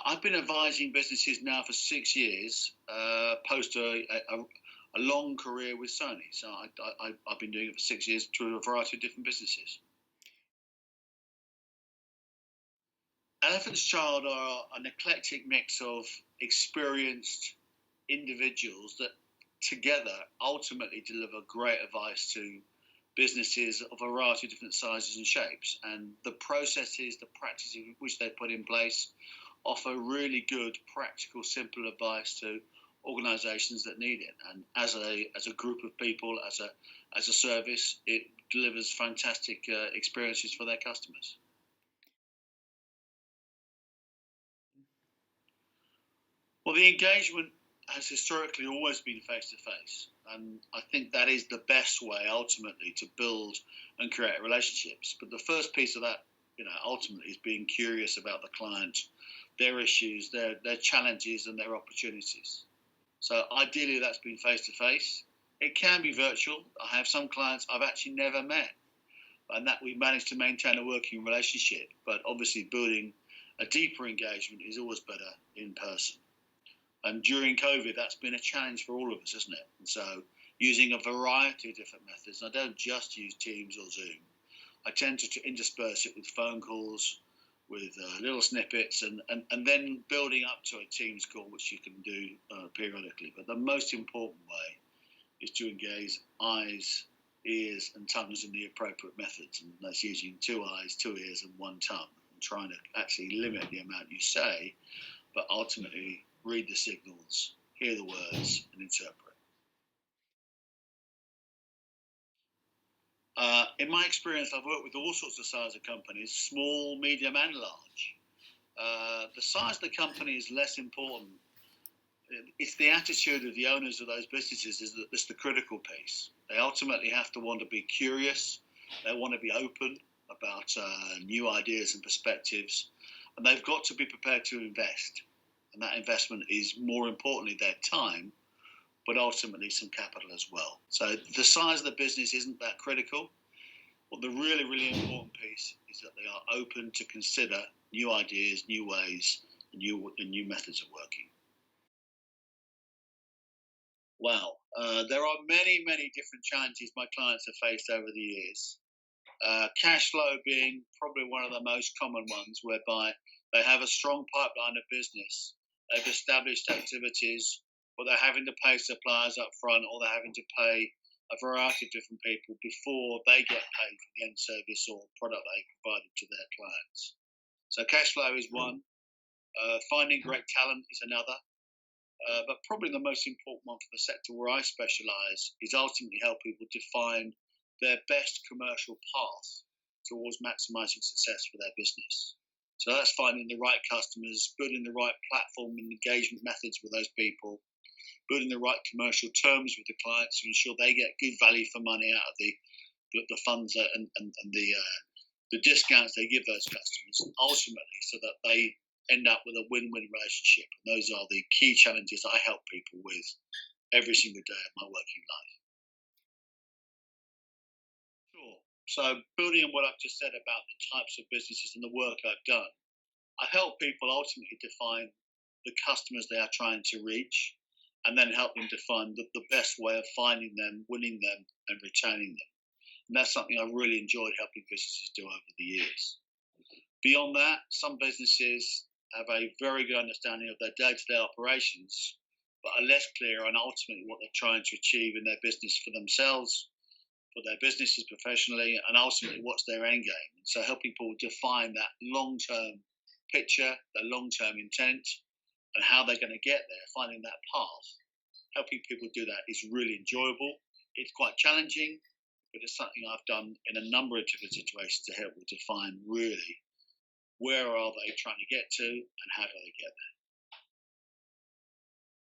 I've been advising businesses now for 6 years, post a long career with Sony. So I've been doing it for 6 years through a variety of different businesses. Elephant's Child are an eclectic mix of experienced individuals that together ultimately deliver great advice to businesses of a variety of different sizes and shapes. And the processes, the practices which they put in place offer really good, practical, simple advice to organisations that need it. And as a group of people, as a service, it delivers fantastic experiences for their customers. Well, the engagement has historically always been face to face, and I think that is the best way ultimately to build and create relationships. But the first piece of that, ultimately is being curious about the client, their issues, their challenges, and their opportunities. So ideally, that's been face to face. It can be virtual. I have some clients I've actually never met, and that we've managed to maintain a working relationship. But obviously, building a deeper engagement is always better in person. And during COVID, that's been a challenge for all of us, isn't it? And so using a variety of different methods. I don't just use Teams or Zoom. I tend to intersperse it with phone calls, with little snippets, and then building up to a Teams call, which you can do periodically. But the most important way is to engage eyes, ears, and tongues in the appropriate methods. And that's using 2 eyes, 2 ears, and 1 tongue, and trying to actually limit the amount you say, but ultimately read the signals, hear the words, and interpret. In my experience, I've worked with all sorts of size of companies, small, medium, and large. The size of the company is less important. It's the attitude of the owners of those businesses that's the critical piece. They ultimately have to want to be curious. They want to be open about new ideas and perspectives. And they've got to be prepared to invest. And that investment is, more importantly, their time, but ultimately some capital as well. So the size of the business isn't that critical. Well, the really, really important piece is that they are open to consider new ideas, new ways, and new methods of working. Wow. There are many, many different challenges my clients have faced over the years. Cash flow being probably one of the most common ones, whereby they have a strong pipeline of business. They've established activities, or they're having to pay suppliers up front, or they're having to pay a variety of different people before they get paid for the end service or product they provided to their clients. So cash flow is one. Finding great talent is another. But probably the most important one for the sector where I specialise is ultimately help people define their best commercial path towards maximising success for their business. So that's finding the right customers, building the right platform and engagement methods with those people, building the right commercial terms with the clients to ensure they get good value for money out of the funds and the discounts they give those customers, ultimately so that they end up with a win-win relationship. And those are the key challenges I help people with every single day of my working life. Sure. So building on what I've just said about the types of businesses and the work I've done, I help people ultimately define the customers they are trying to reach, and then help them define the best way of finding them, winning them, and retaining them. And that's something I've really enjoyed helping businesses do over the years. Beyond that, some businesses have a very good understanding of their day-to-day operations, but are less clear on ultimately what they're trying to achieve in their business for themselves, for their businesses professionally, and ultimately what's their end game. So helping people define that long-term picture, their long-term intent, and how they're going to get there, finding that path. Helping people do that is really enjoyable. It's quite challenging, but it's something I've done in a number of different situations to help them define really where are they trying to get to and how do they get there.